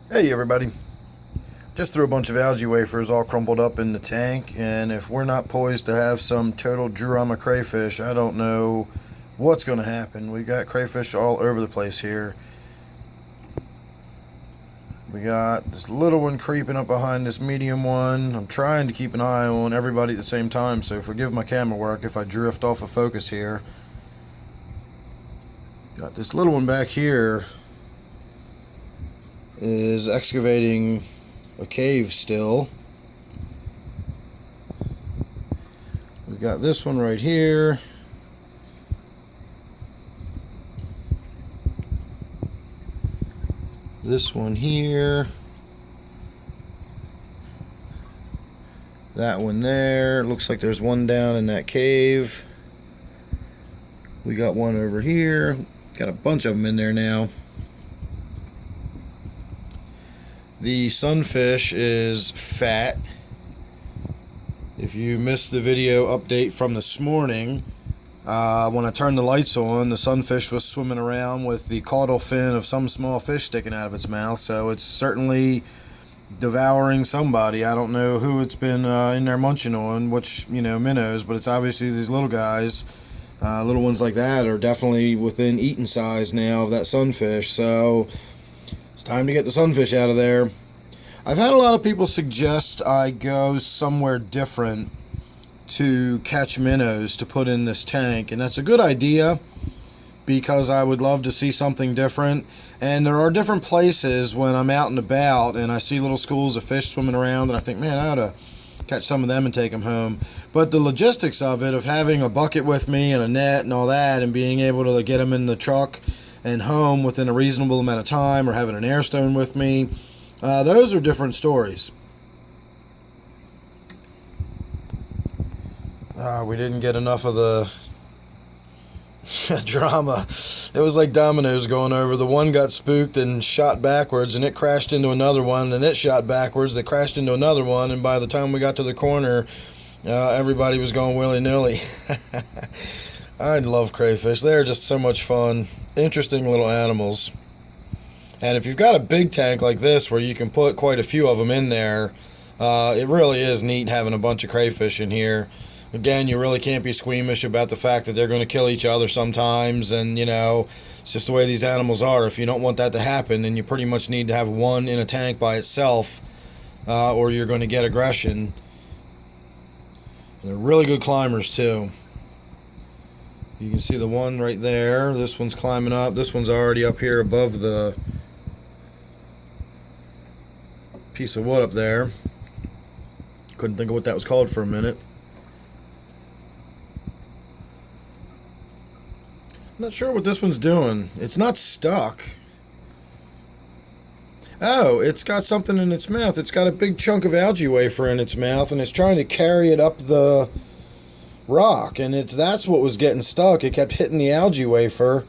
Hey everybody, just threw a bunch of algae wafers all crumpled up in the tank, and if we're not poised to have some total drama crayfish, I don't know what's going to happen. We got crayfish all over the place here. We got this little one creeping up behind this medium one. I'm trying to keep an eye on everybody at the same time, so forgive my camera work if I drift off of focus here. Got this little one back here is excavating a cave still. We got this one right here. This one here. That one there. Looks like there's one down in that cave. We got one over here. Got a bunch of them in there now. The sunfish is fat. If you missed the video update from this morning, when I turned the lights on, the sunfish was swimming around with the caudal fin of some small fish sticking out of its mouth, so it's certainly devouring somebody. I don't know who it's been in there munching on, which, minnows, but it's obviously these little guys. Little ones like that are definitely within eating size now of that sunfish, so it's time to get the sunfish out of there. I've had a lot of people suggest I go somewhere different to catch minnows to put in this tank, and that's a good idea because I would love to see something different. And there are different places when I'm out and about and I see little schools of fish swimming around, and I think, man, I ought to catch some of them and take them home. But the logistics of it, of having a bucket with me and a net and all that, and being able to get them in the truck and home within a reasonable amount of time, or having an air stone with me, those are different stories. We didn't get enough of the drama. It was like dominoes going over. The one got spooked and shot backwards, and it crashed into another one, and it shot backwards, it crashed into another one, and by the time we got to the corner, everybody was going willy-nilly. I love crayfish. They're just so much fun. Interesting little animals. And if you've got a big tank like this where you can put quite a few of them in there, it really is neat having a bunch of crayfish in here. Again, you really can't be squeamish about the fact that they're going to kill each other sometimes, and it's just the way these animals are. If you don't want that to happen, then you pretty much need to have one in a tank by itself, or you're going to get aggression. And they're really good climbers too. You can see the one right there. This one's climbing up. This one's already up here above the piece of wood up there. Couldn't think of what that was called for a minute. Not sure what this one's doing. It's not stuck. Oh, it's got something in its mouth. It's got a big chunk of algae wafer in its mouth, and it's trying to carry it up the rock, and that's what was getting stuck. It kept hitting the algae wafer.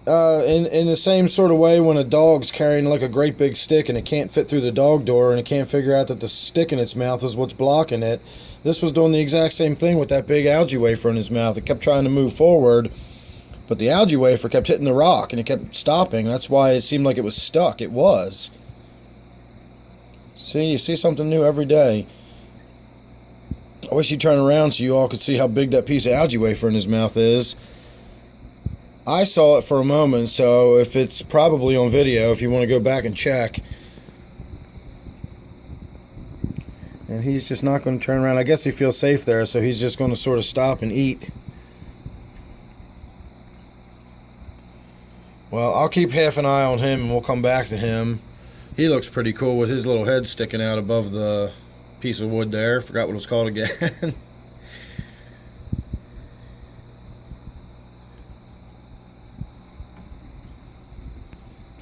In the same sort of way when a dog's carrying like a great big stick and it can't fit through the dog door, and it can't figure out that the stick in its mouth is what's blocking it. This was doing the exact same thing with that big algae wafer in his mouth. It kept trying to move forward, but the algae wafer kept hitting the rock and it kept stopping. That's why it seemed like it was stuck. It was. See, you see something new every day. I wish he'd turn around so you all could see how big that piece of algae wafer in his mouth is. I saw it for a moment, so if it's probably on video, if you want to go back and check. And he's just not going to turn around. I guess he feels safe there, so he's just going to sort of stop and eat. Well, I'll keep half an eye on him and we'll come back to him. He looks pretty cool with his little head sticking out above the piece of wood there. Forgot what it was called again.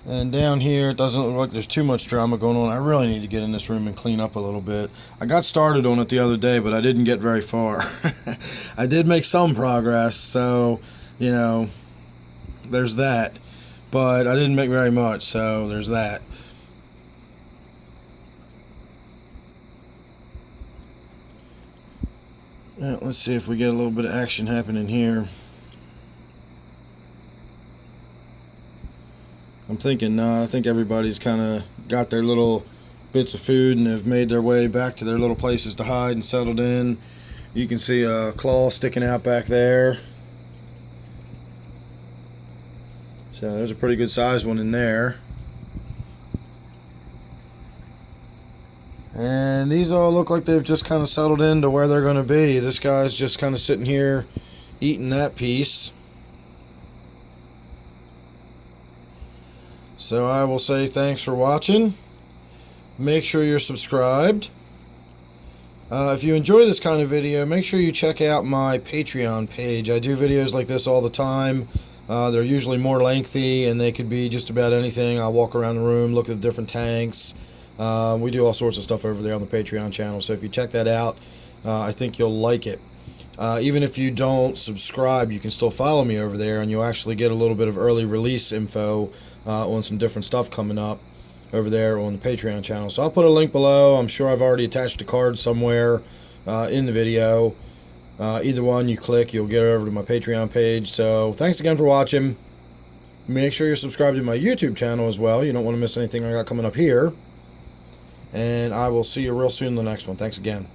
And down here, it doesn't look like there's too much drama going on. I really need to get in this room and clean up a little bit. I got started on it the other day, but I didn't get very far. I did make some progress, so, there's that. But I didn't make very much, so there's that. Let's see if we get a little bit of action happening here. I'm thinking not. I think everybody's kind of got their little bits of food and have made their way back to their little places to hide and settled in. You can see a claw sticking out back there. So there's a pretty good sized one in there. And these all look like they've just kind of settled into where they're going to be. This guy's just kind of sitting here eating that piece. So I will say thanks for watching. Make sure you're subscribed. If you enjoy this kind of video, make sure you check out my Patreon page. I do videos like this all the time. They're usually more lengthy, and they could be just about anything. I'll walk around the room, look at the different tanks. We do all sorts of stuff over there on the Patreon channel, so if you check that out, I think you'll like it. Even if you don't subscribe, you can still follow me over there, and you'll actually get a little bit of early release info on some different stuff coming up over there on the Patreon channel. So I'll put a link below. I'm sure I've already attached a card somewhere in the video. Either one you click, you'll get over to my Patreon page. So thanks again for watching. Make sure you're subscribed to my YouTube channel as well. You don't want to miss anything I got coming up here. And I will see you real soon in the next one. Thanks again.